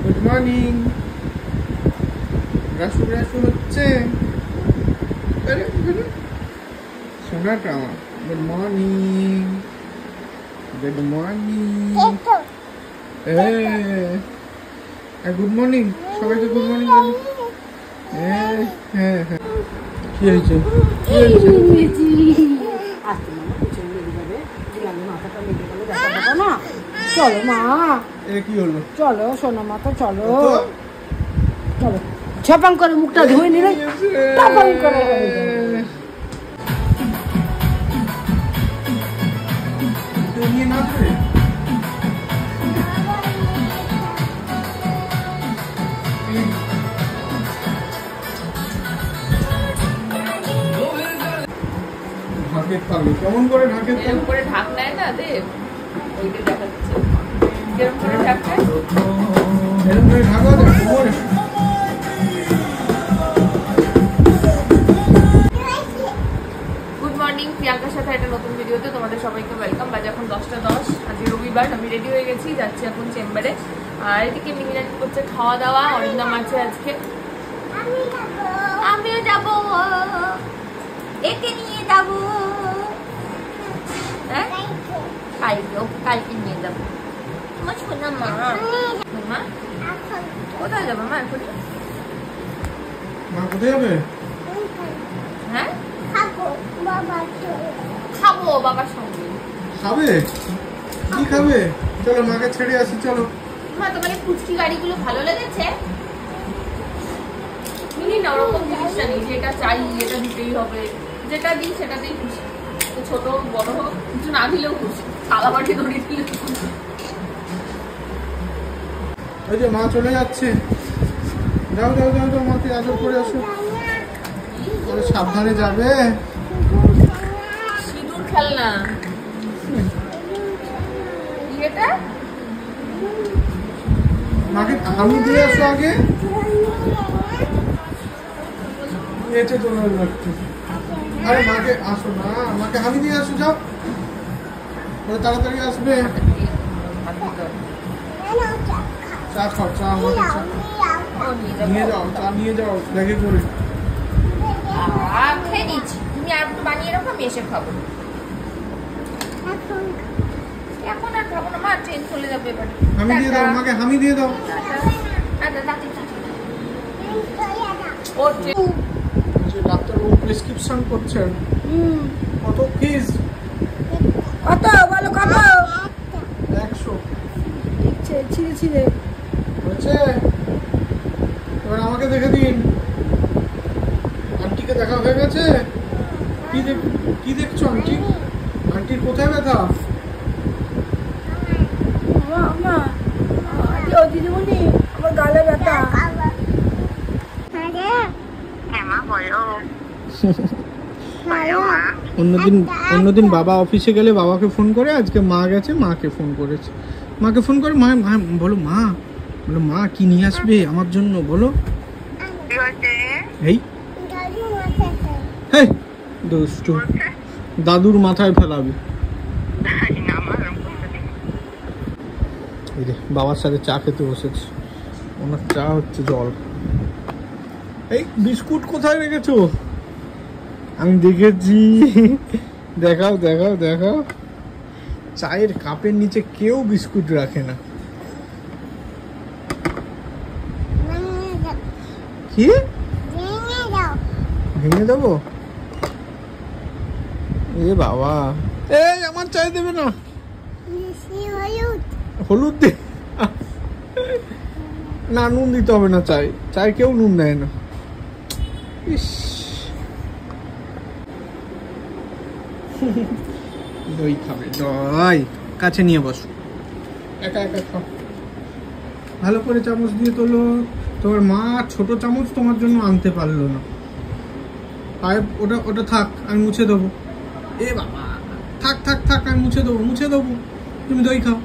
Good morning. Rasu Rasu হচ্ছে সোনাটা আমার। Good morning, good morning, good morning সবাইকে, গুড মর্নিং। হ্যাঁ হ্যাঁ হ্যাঁ, কি হয়েছে? চলো মা, কি হলো? চলো সোনা মা, তো চলো চলো। ছাপাং করে মুখটা ধুয়ে নিলে ছাপাং করে ঢাকের তালে কেমন করে? ঢাকের তালে করে ঢাক নেয় না দেব, ওইটা দেখাচ্ছে যেরকম করে ঢাক নেয়, এরকম করে ঢাকা দেয়। গুড মর্নিং, প্রিয়াঙ্কার সাথে একটা নতুন ভিডিওতে তোমাদের সবাইকে ওয়েলকাম। বাজে এখন 10:10, আজকে রবিবার। আমি রেডি হয়ে গেছি, যাচ্ছি এখন চেম্বারে। আর এদিকে মিনিরানি করছে খাওয়া দাওয়া, অরিন্দম আছে আজকে, আমিও যাবো, একে নিয়ে যাবো। হ্যাঁ কালকে নিয়ে যাবো। তোমার শোনা মা, মা কোথায় যাবো? মা এখন মা কোথায় যাবে? হ্যাঁ খাবো বাবার সঙ্গে। খাবে? কি খাবে? চলো মাকে ছেড়ে আসি, চলো। মা তোমার এই ফুচকি গাড়িগুলো ভালো লেগেছে? মিনি না ওরকম জিনিসটা নেই যে এটা চাই, এটা দিতেই হবে, যেটা দিই সেটাতেই খুশি। ছোট বড় হোক, কিছু না দিলেও খুশি, থালা বাটি ধরিয়ে দিলে খুশি। ওই যে মা চলে যাচ্ছে, যাও যাও যাও যাও, মাকে আদর করে আসো। সাবধানে যাবে। সিঁদুর খেলনা এটা মাকে হামি দিয়ে আসো আগে। এসে চলে যাচ্ছে। আরে মাকে আসো না, মাকে হামি দিয়ে আসো, যাও তাড়াতাড়ি আসবে। চা খাও, চা আমাকে চা নিয়ে যাও, চা নিয়ে যাও ব্যাগে করে। খেয়ে নিচ্ছি, তুমি আর একটু বানিয়ে রাখো, আমি এসে খাবো। এখন আর খাবো না মা, ট্রেন চলে যাবে এবার। হামি দিয়ে দাও, মাকে হামি দিয়ে দাও। ডাক্তারবাবু প্রেসক্রিপশন করছেন। কত ফিস? কত বলো, কত? 100। ছিঁড়ে ছিঁড়ে হয়েছে? এবার আমাকে দেখে দিন। আন্টিকে দেখা হয়ে গেছে? কি দেখছো আন্টি? আন্টির কোথায় ব্যথা? দিদিমণি আমার গালে ব্যথা। অন্যদিন বাবা অফিসে গেলে বাবাকে ফোন করে, আজকে মা গেছে, মাকে ফোন করেছে। মাকে ফোন করে মা বলো, মা কি নিয়ে আসবে আমার জন্য বলো। এই দুষ্টু, দাদুর মাথায় ফেলাবে। এই যে বাবার সাথে চা খেতে বসেছে, ওনার চা হচ্ছে জল। এই বিস্কুট কোথায় রেখেছো? আমি দেখেছি, দেখাও দেখাও দেখাও। চায়ের কাপের নিচে কেউ বিস্কুট রাখে না। কি ভেঙে দেবো? এ বাবা, এই আমার চাই দেবে না? হলুদ দে না, নুন দিতে হবে না। চাই কেউ নুন দেয় না। ইস, দই খাবে? দই কাছে নিয়ে বসো, একা একা খাও। ভালো করে চামচ দিয়ে তোলো। তোমার মা ছোট চামচ তোমার জন্য আনতে পারলো না। ওটা থাক, আমি মুছে দেবো। এ বাবা, থাক থাক থাক, আমি মুছে দেবো। তুমি দই খাও।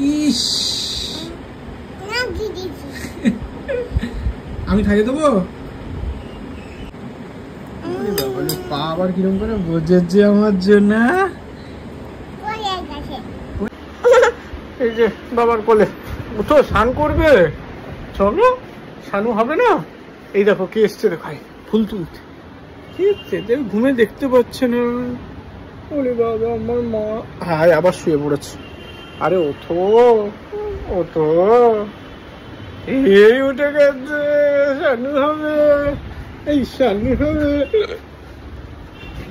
ইস, আমি খাইয়ে দেবো। পা আবার কিরম করে বোঝেছে আমার জন্য। এই যে বাবার কোলে তো স্নান করবে, চলো স্নানু হবে না। এই দেখো কে এসছে, দেখাই ফুল তুলতে। কি হচ্ছে, ঘুমে দেখতে পাচ্ছে না। ওরে বাবা আমার মা, হ্যাঁ আবার শুয়ে পড়েছে। আরে ওঠো ওঠো, এই উঠে গেছে, স্নানু হবে, এই স্নানু হবে।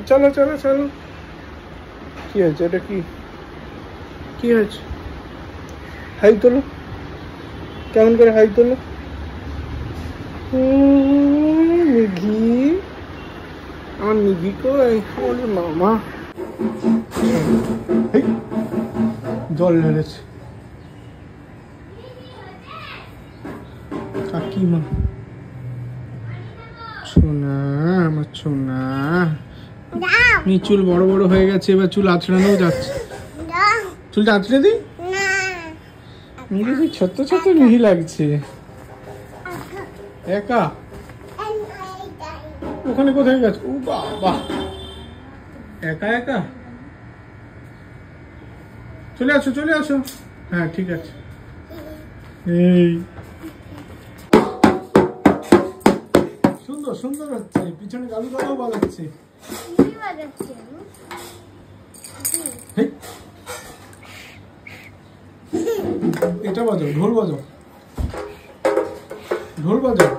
চলো চলো চলো। কি হয়েছে, এটা কি কি হয়েছে? হাই তোলো, কেমন করে হাই তোলো। নিঘি, আমার নিঘি কই? ওরে মামা, জল ঢেলেছে কাকিমা। সোনা আমার সোনা, চুল বড় বড় হয়ে গেছে, এবার চুল আঁচড়ানোও যাচ্ছে। চুলটা আঁচড়ে দিই, ছোট্ট ছোট্ট মিহি লাগছে। একা ওখানে কোথায় গেছে? ও বাবা, একা একা। চলে আসো চলে আসো, হ্যাঁ ঠিক আছে। এই সুন্দর সুন্দর হচ্ছে, পিছনে গালু গালাও বাজাচ্ছে। এটা বাজাও, ঢোল বাজাও, ঢোল বাজাও।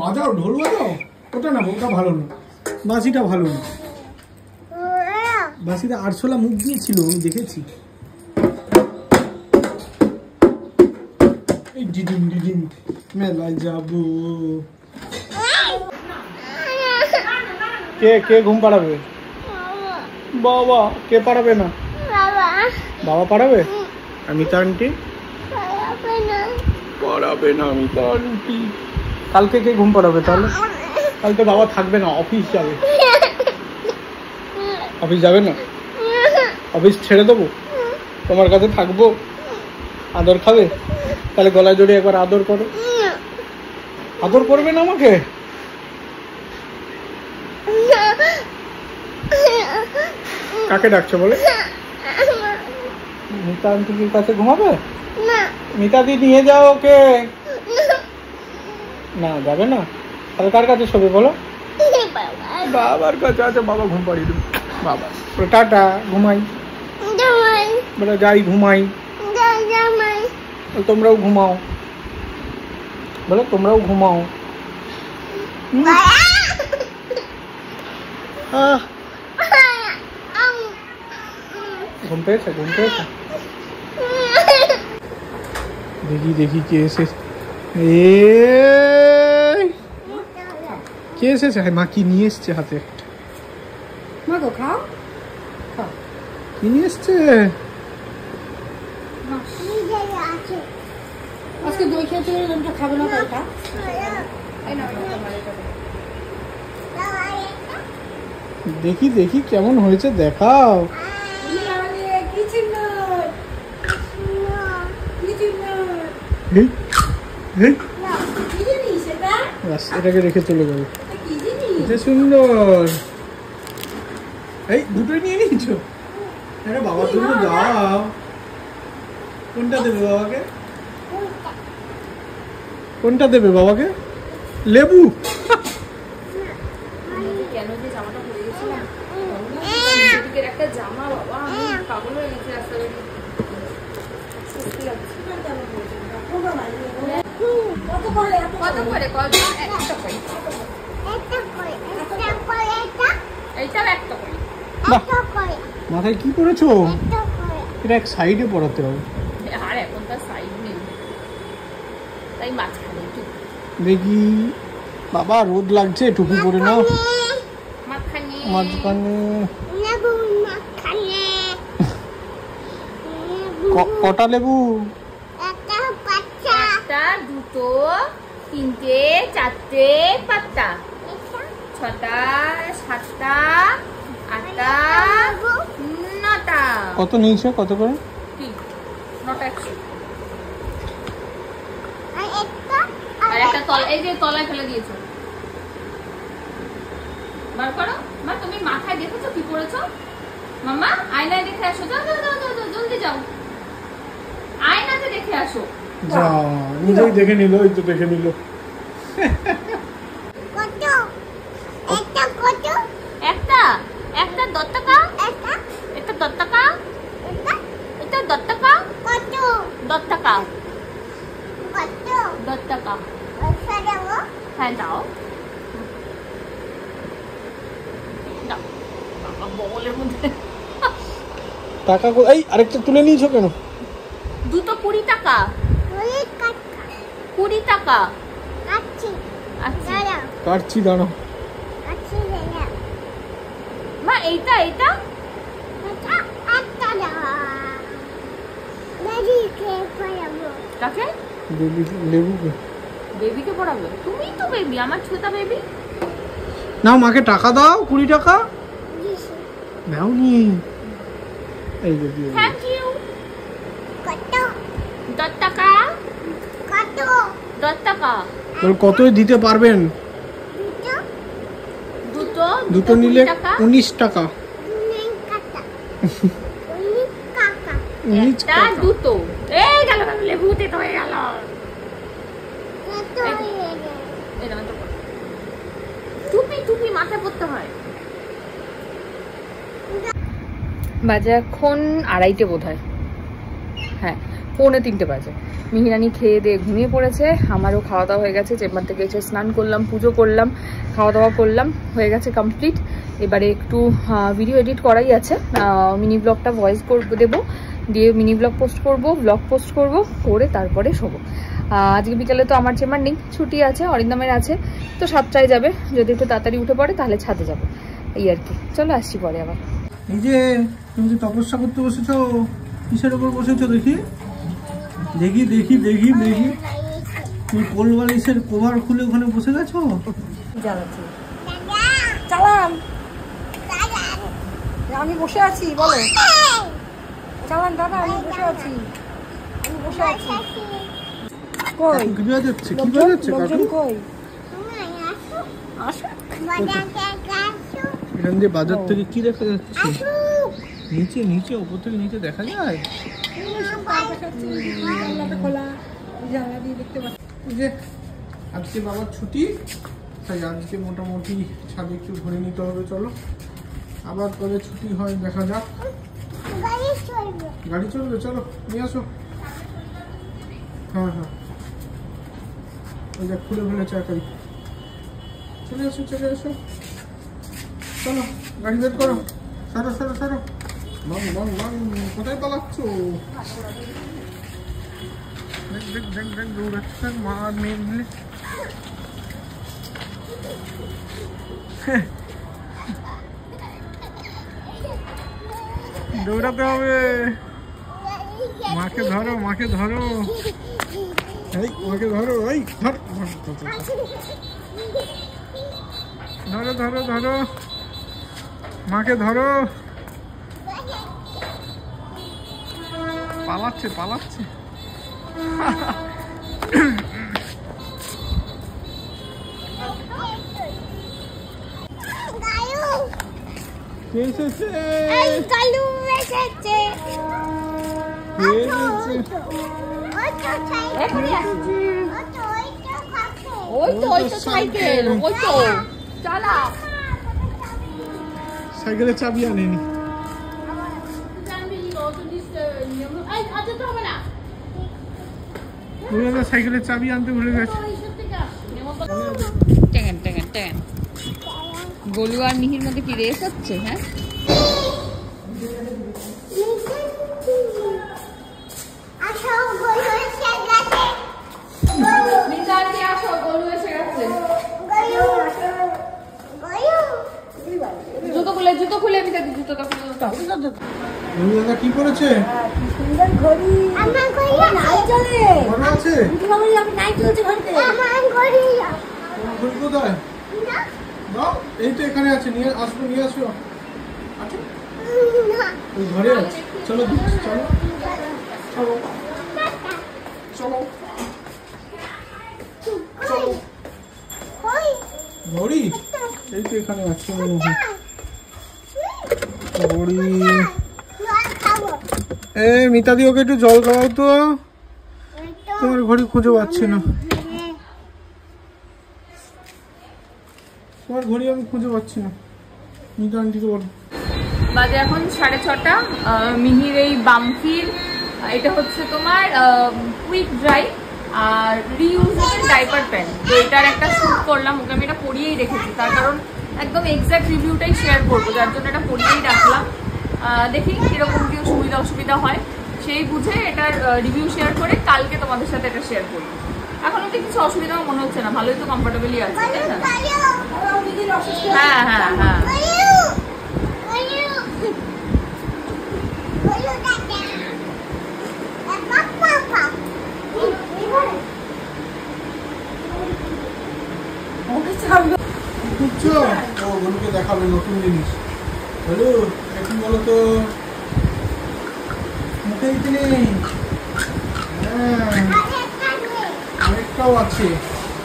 বাজাও, ঢোল বাজাও। ওটা না, ওটা ভালো না, বাঁশিটা ভালো না। বাঁশিটা আরশোলা মুখ দিয়েছিল, আমি দেখেছি। এই ডিডিম ডিডিম মেলায় যাবো। কে কে ঘুম পাড়াবে? বাবা। কে পাড়াবে না? বাবা পাড়াবে। অমিতা আন্টি পড়াবে না, অমিতা আন্টি। কালকে কে ঘুম পাড়াবে তাহলে? কালকে বাবা থাকবে না, অফিস যাবে। অফিস যাবে না? অফিস ছেড়ে দেবো, তোমার কাছে থাকবো, আদর খাবে? তাহলে গলায় জড়িয়ে একবার আদর করো। আদর করবে না আমাকে? কাকে ডাকছো বলে? মিতা আন্টির কাছে ঘুমাবে? মিতা দি নিয়ে যাও ওকে। না যাবে না, তাহলে কার কাছে শোবে বলো? বাবার কাছে। আচ্ছা বাবা ঘুম পাড়িয়ে দেবে। বাবা টাটা, ঘুমাই বলে, যাই ঘুমাই। তোমরাও ঘুমাও বলে, তোমরাও ঘুমাও। ঘুম পেয়েছে, ঘুম পেয়েছে। দেখি দেখি কে এসেছে। কে এসেছে? মা কি নিয়ে এসছে হাতে? একটা মা তো খাও, কি নিয়ে এসছে? আজকে দই খেতে খাবে না, তাইটা দেখি দেখি কেমন হয়েছে, দেখাও। এটাকে রেখে চলে যাবে। সুন্দর। এই দুটোই নিয়ে নিয়েছো? আরে বাবার জন্য দাও। কোনটা দেবে বাবাকে? কোনটা দেবে বাবাকে? লেবু। কেন যে জামাটা পরে গেছিলাম, একটা জামা, বাবা আমি পাগল হয়ে গেছি রাস্তায়। কত করে? মাথায় কি পড়েছো? এটা এক সাইডে পড়াতে হবে। আর এখন তার সাইড নেই, তাই মাঝখানে। দেখি বাবা, রোদ লাগছে, টুপি পরে নাও। মাঝখানে কটা লেবু? একটা, দুটো, তিনটে, চারটে, পাঁচটা, ছটা, সাতটা, আটটা, নটা। কত নিয়েছো? কত করে? নটা 100। আর একটা তলা, এই যে তলায় ফেলে দিয়েছো, বার করো। মা তুমি মাথায় দেখেছো কি করেছো? মাম্মা আয়নায় দেখে আসো, যাও যাও যাও যাও যাও, জলদি যাও, আয়নাতে দেখে আসো। যা নিজেই দেখে নিল, ওই তো দেখে নিল। কত একটা কত একটা একটা 10 টাকা, একটা এটা 10 টাকা, এটা এটা 10 টাকা, কত 10 টাকা, কত 10 টাকা। আচ্ছা দাও হ্যাঁ দাও দাও। বাবা বগলের মধ্যে টাকা এই আরেকটা তুলে নিয়েছো কেন? দুটো 20 টাকা, ওই কাট 20 টাকা। কাটছি আচ্ছা দাঁড়াও কাটছি, দাঁড়াও। কাটছি দাঁড়াও মা এইটা এইটা এটা একটা দাও দাদি কে পড়াবো কাকে? লেবুকে বেবিকে পড়াবে? তুমিই তো বেবি, আমার ছোটা বেবি। নাও, মাকে টাকা দাও, 20 টাকা দিছি নাও নি। এই যে দিয়ে দিল। Thank you. কত 10 টাকা, কত 10 টাকা। বল কতই দিতে পারবেন? দুটো দুটো দুটো নিলে 20 টাকা, 19 টাকা। নেই কাটা ওই কাকা 19 একটা টাকা। দুটো। এই গেল গেল, লেবুতে তো হয়ে গেল। কত হয়ে গেল এই নাও তো। টুপি টুপি মাথায় পড়তে হয়। বাজে এখন 2:30 বোধহয়, হ্যাঁ 2:45 বাজে। মিহিরানি খেয়ে দিয়ে ঘুমিয়ে পড়েছে, আমারও খাওয়া দাওয়া হয়ে গেছে। চেম্বার থেকে এসে স্নান করলাম, পুজো করলাম, খাওয়া দাওয়া করলাম, হয়ে গেছে কমপ্লিট। এবারে একটু ভিডিও এডিট করাই আছে, মিনি ব্লগটা ভয়েস দেবো, দিয়ে মিনি ব্লগ পোস্ট করব, ব্লগ পোস্ট করব, করে তারপরে শোবো। আজকে বিকালে তো আমার চেম্বার নেই, ছুটি আছে, অরিন্দমের আছে, তো সাতটায় যাবে। যদি একটু তাড়াতাড়ি উঠে পড়ে তাহলে ছাদে যাবো, এই আর কি। চলো আসছি পরে আবার। এই যে তুমি যে তপস্যা করতে বসেছো, কিসের উপর বসেছো দেখি দেখি দেখি দেখি দেখি। তুমি কোল বালিশের কভার খুলে ওখানে বসে গেছো? জ্বালাচ্ছি চালান আমি বসে আছি, বলো চালান দাদা, আমি বসে আছি, আমি বসে আছি। কই কি বাজাচ্ছে, কি বাজাচ্ছে কাকু? লোকজন কই? আসো এখান দিয়ে বাজার থেকে কি দেখা যাচ্ছে? নিচে নিচে, উপর থেকে নিচে দেখা যায়। জানলাটা খোলা, জানলা দিয়ে দেখতে পাচ্ছি। এই যে আজকে বাবার ছুটি, তাই আজকে মোটামুটি ছাদে একটু ঘুরে নিতে হবে। চলো আবার কবে ছুটি হয় দেখা যাক। গাড়ি চলবে, চলো নিয়ে আসো। হ্যাঁ হ্যাঁ, ওই যে খুলে ফেলেছে একাই। চলে আসো চলে আসো, চলো গাড়ি বের করো, সরো সরো সরো। বাং বাং বাং, কোথায় পালাচ্ছ? দেখ দেখ দেখ দেখ, দৌড়াচ্ছে মা আর মেয়ে মিলে। দৌড়াতে হবে, মাকে ধরো মাকে ধরো, এই মাকে ধরো, এই ধর ধরো ধরো ধরো, মাকে ধরো। পালাচ্ছে পালাচ্ছে। কে এসেছে? কালু এসেছে, কে এসেছে? এখনই আসছি। ওই তো সাইকেল, ওই তো চালা। সাইকেলের চাবি আনেনি। সাইকেলের চাবি আনতে ভুলে গেছে। গোলু আর মিহির মধ্যে কি রেস হচ্ছে? হ্যাঁ জুতো খুলে, জুতো খুলে আমি দেখি, জুতোটা খুলে। দাদা কি করেছে? কি সুন্দর ঘড়ি, আমার ঘড়ি নাই চলে, মনে আছে? আমি নাই চলছে ঘড়িতে, আমার ঘড়ি। তোমার ঘড়ি কোথায়? দাও, এই তো এখানে আছে, নিয়ে আসবো, নিয়ে আসো। আচ্ছা ওই ঘরে আছে, চলো দিচ্ছি, চলো চলো চলো চলো। ঘড়ি এই তো এখানে আছে মনে হয়। ঘড়ি। মিতাদি ওকে একটু জল খাওয়াও তো, তোমার ঘড়ি খুঁজে পাচ্ছি না, তোমার ঘড়ি আমি খুঁজে পাচ্ছি না। মিতা আন্টিকে বলো। বাজে এখন 6:30। মিহির এই বামফির এটা হচ্ছে তোমার কুইক ড্রাই আর রিউজেবল ডাইপার প্যান্ট। তো এটার একটা শ্যুট করলাম, ওকে আমি এটা পরিয়েই রেখেছি, তার কারণ একদম এক্সাক্ট রিভিউটাই শেয়ার করবো, যার জন্য এটা পরিয়েই রাখলাম। দেখি কিরকম কি সুবিধা অসুবিধা হয়, সেই বুঝে এটার রিভিউ শেয়ার করে কালকে তোমাদের সাথে এটা শেয়ার করবো। এখন অব্দি কিছু অসুবিধা মনে হচ্ছে না, ভালোই তো কমফোর্টেবলই আছে, তাই না? হ্যাঁ হ্যাঁ হ্যাঁ। দেখাবে নতুন জিনিস, বলো এখন বলো তো। মুখে দিতে নেই, আরেকটাও আছে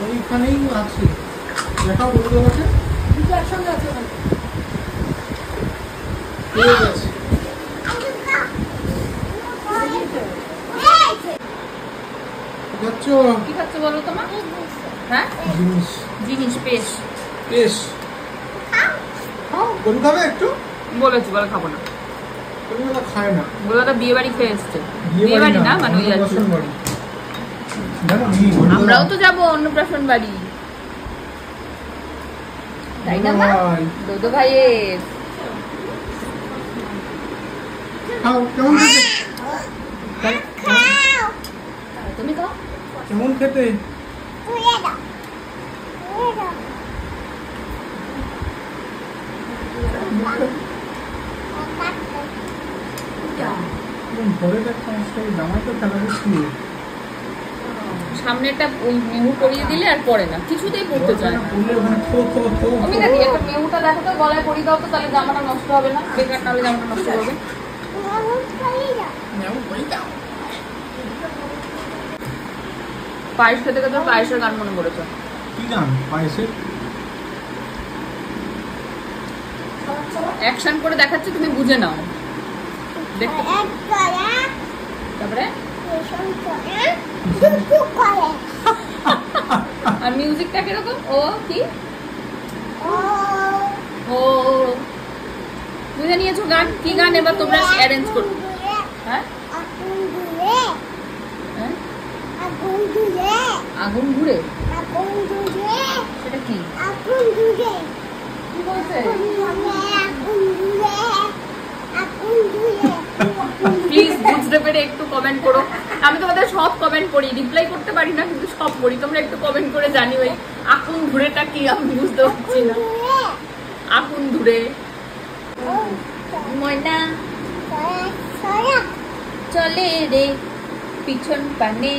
ওইখানেই আছে, দেখাও বলো তোমাকে। ঠিক আছে, যাচ্ছ কি খাচ্ছ বলো তোমার? হ্যাঁ জিনিস, জিনিস পেশ বেশ গরু খাবে একটু, বলেছি, বলে খাবো না, গরুগুলো খায় না। ওগুলো বিয়ে বাড়ি খেয়ে এসছে, বিয়ে বাড়ি না মানে ওই আছে। আমরাও তো যাবো অন্নপ্রাশন বাড়ি, তাই না মা? দোদো ভাইয়ের। কেমন খেতে, তুমি খাও। কেমন খেতে? সামনেটা ওই মেহু পরিয়ে দিলে আর পরে না, কিছুতেই পড়তে চায় না। আমি দেখি একটা মেহুটা দেখো তো, গলায় পরিয়ে দাও তো, তাহলে জামাটা নষ্ট হবে না, বেকার নাহলে জামাটা নষ্ট হবে। পায়েস খেতে খেতে পায়েসের গান মনে পড়েছে। কি গান পায়েসের? অ্যাকশন করে দেখাচ্ছে, তুমি বুঝে নাও। দেখতে তারপরে আর মিউজিকটা কিরকম? ও কি ও বুঝে নিয়েছো গান? কি গান এবার তোমরা অ্যারেঞ্জ করো? হ্যাঁ আগুন ঘুরে, সেটা কি? কি বলছে? প্লিজ বুঝতে পেরে একটু কমেন্ট করো। আমি তোমাদের সব কমেন্ট পড়ি, রিপ্লাই করতে পারি না কিন্তু সব পড়ি। তোমরা একটু কমেন্ট করে জানিও এই আগুন ঘুরেটা কি, আমি বুঝতে পারছি না। আগুন ঘুরে ময়না চলে রে পিছন পানে,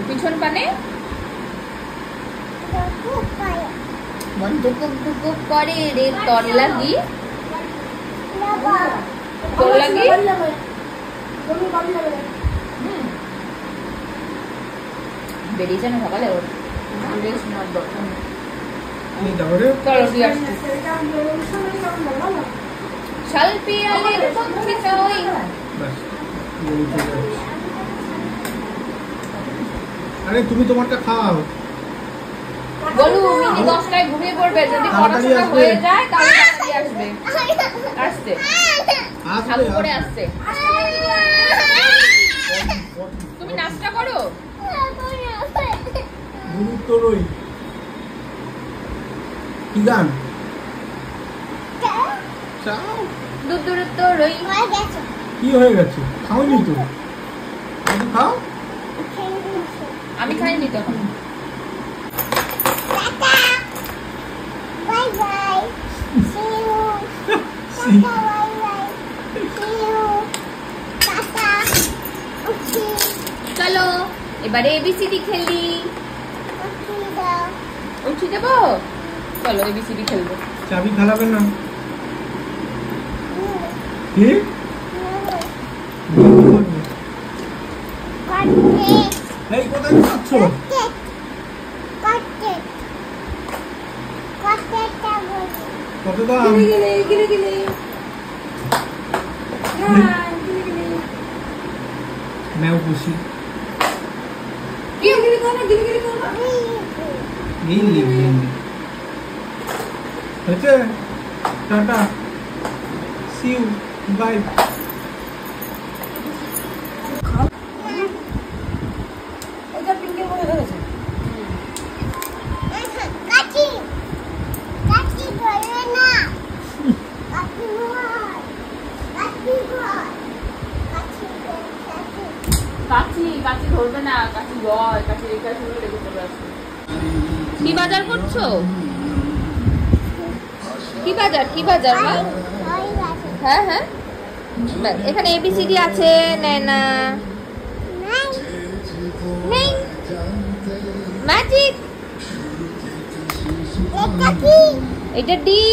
পিছন পানে বন্ধু কুক করে রে তর লাগি, তোর লাগি বেরিয়েছে না সকালে ওর চলো দিয়ে আসছি। শালপিয়ালের পক্ষীটা ওই আরে তুমি তোমারটা খাও। বলু মিনি 10টায় ঘুমিয়ে পড়বে, যদি পড়াশোনা হয়ে যায় তাহলে আসবে। আসছে আলু করে আসছে। তুমি নাস্তা করো। তোরই কি গান? দূর তোরই কি হয়ে গেছে? খাওনি তো, খাও। আমি খাইনি তখন। চলো এবারে এবিসিডি খেলি। উঠি দেবো? চলো এবিসিডি খেলবো। চাবি খেলাবে না? কি এই কোথায় যাচ্ছ? কত দাম? নেও খুশি হয়েছে। Tata, see you, bye. কাচি ধরবে না, কাচি ভয়, কাচি রেখে শুনে রেখে চলে আসবে। কি বাজার করছো? কি বাজার মা? হ্যাঁ হ্যাঁ, এখানে ABCD আছে। নেয় না, নেই ম্যাজিক। এটা ডি,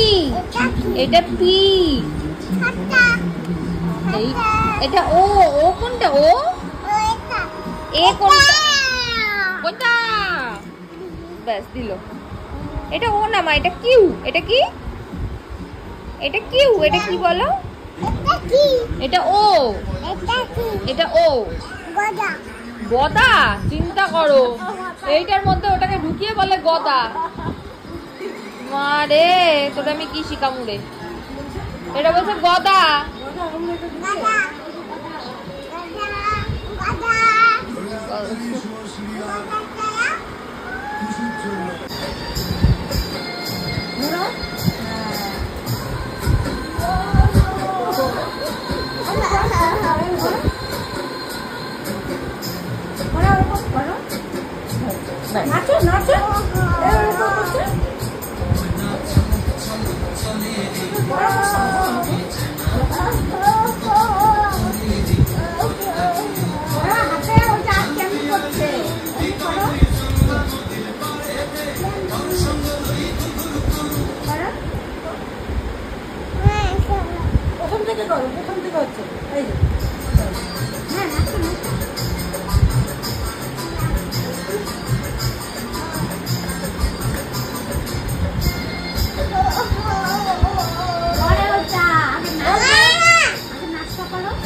এটা পি, এটা ও। ও কোনটা? ও এ কোনটা? কোনটা? ব্যাস দিল। এটা ও না মা, এটা কিউ। এটা কি? এটা কিউ। এটা কি বলো? এটা ও। এটা ও। গদা? চিন্তা করো, এইটার মধ্যে ওটাকে ঢুকিয়ে বলে গদা। মারে তোটা আমি কি শিখামু রে? এটা বলছে গদা। নাচো নাচো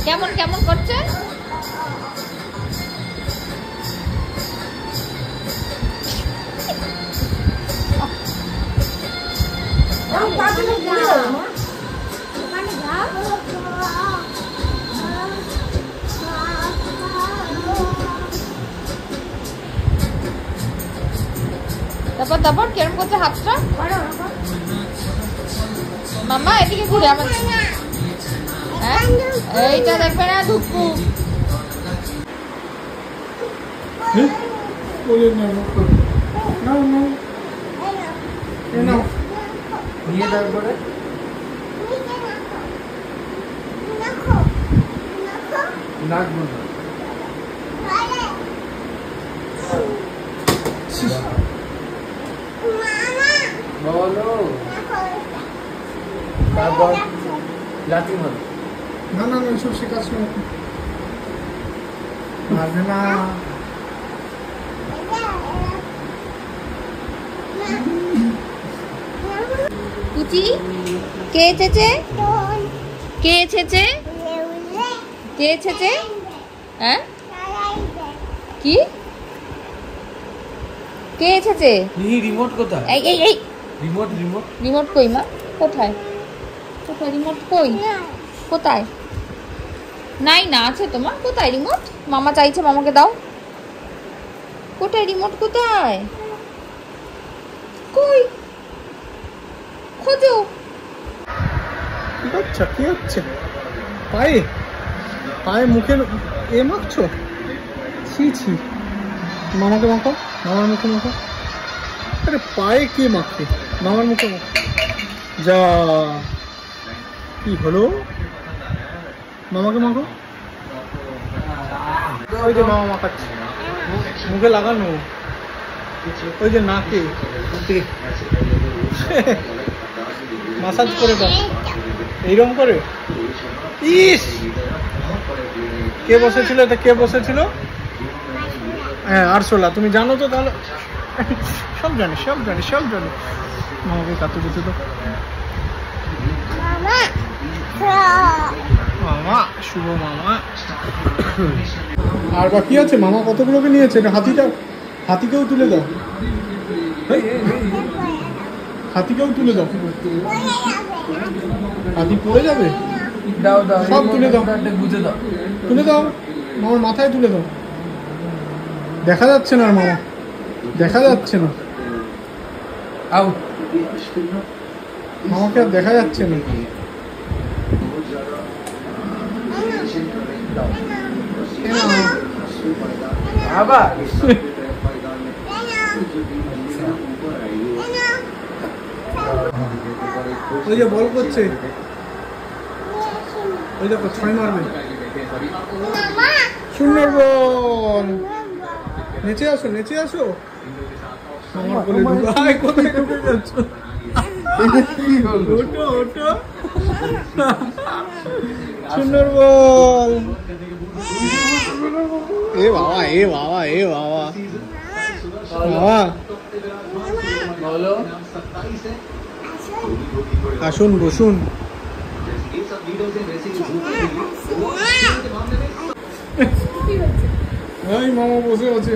কেমন কেমন করছে? তারপর তারপর কেরম করছে হাতটা? মামা এদিকে ঘুরে আমার। হ্যাঁ এইটা দেখবে না, ধুকু। নিয়ে তারপরে লাগবো না। বলো তারপর লাঠি মার। না না না, এসব শেখাচ্ছ মারবে না। কুচি কে এসেছে? কে এসেছে? কে এসেছে? হ্যাঁ কি? কে এসেছে? রিমোট কোথায়? এই এই এই রিমোট রিমোট রিমোট কই মা? কোথায় কোথায় রিমোট কই? কোথায়? নাই না, আছে তোমার? কোথায় রিমোট? মামা চাইছে, মামাকে দাও। কোথায় রিমোট? কোথায়? কই খোঁজো। কি হচ্ছে? কি হচ্ছে? পায়ে পায়ে মুখে এ মাখছো? ছি ছি, মামাকে মাখো, মামার মুখে মাখো। আরে পায়ে কে মাখে? মামার মুখে মাখো। যা, কি হলো? মামাকে মাখো। ওই যে মামা মাখাচ্ছে, মুখে লাগানো। ওই যে নাকে মাসাজ করে দাও এইরকম করে। ইস, কে বসেছিল? এটা কে বসেছিল? হ্যাঁ আরশোলা। তুমি জানো তো তাহলে? সব জানি সব জানি সব জানি। মামাকে কাতু দিতে তো শুভ মামা। আর বাকি আছে মামা কতগুলোকে নিয়েছে? এটা হাতিকেও তুলে দাও, হাতিকেও তুলে দাও। হাতি পড়ে যাবে? দাও দাও সব তুলে দাও, বুঝে দাও, তুলে দাও মামার মাথায় তুলে দাও। দেখা যাচ্ছে না মামা, দেখা যাচ্ছে না আউট। মামাকে আর দেখা যাচ্ছে না। বাবা ওই যে বল করছে, ওই দেখো 6 মারবে। সুন্দরবন, নেচে আসো, নেচে আসো। আমার বলে ভাই কোথায় ঢুকে যাচ্ছ? ওটো ওটো সুন্দরবন। এ বাবা, এ বাবা, এ বাবা, বাবা বলো। আসুন, বসুন। এই মামা বসে আছে।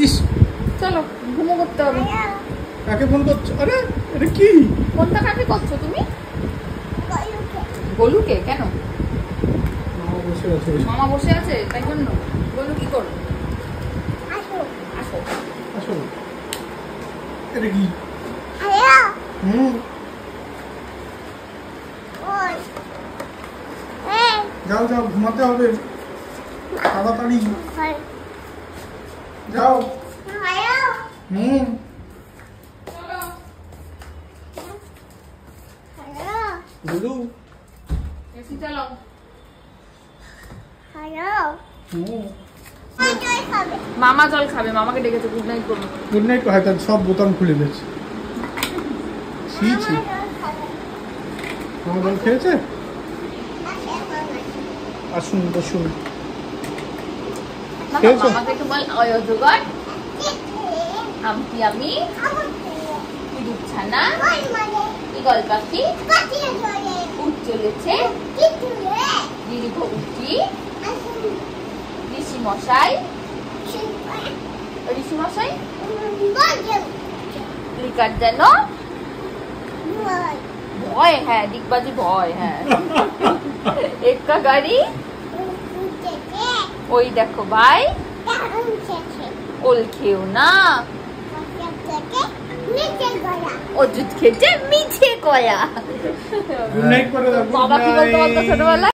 ইস, চলো ঘুমো করতে হবে। কাকে ফোন করছো? আরে এটা কি? কোনটা কাকে করছো তুমি? গোলুকে? কেন? মামা বসে আছে। মামা বসে আছে তাই জন্য। গোলু কি করো? আসো আসো। এটা কি? হুম, যাও যাও, ঘুমাতে হবে তাড়াতাড়ি, যাও। হুম, বলু। এসি চালাও। হুম, মামা জল খাবে, মামাকে ডেকেছে গুড নাইট করবে। Good night. হয়তো সব বোতাম খুলে দিয়েছে। ছি ছি, মামা জল খেয়েছে? আসুন, বসুন। খেয়েছো? মামাকে একটু বল অজগর আমি দুধ ছানা ইগল পাখি উঠ চলেছে দীর্ঘ উঠি ঋষি মশাই লিকার যেন ভয়, হ্যাঁ ডিগবাজি ভয়, হ্যাঁ একটা গাড়ি ওই দেখো ভাই ওল খেও না ওষুধ খেতে মিছে কয়া। গুড নাইট করে দাও। বাবা কি বলতো ছোটবেলায়?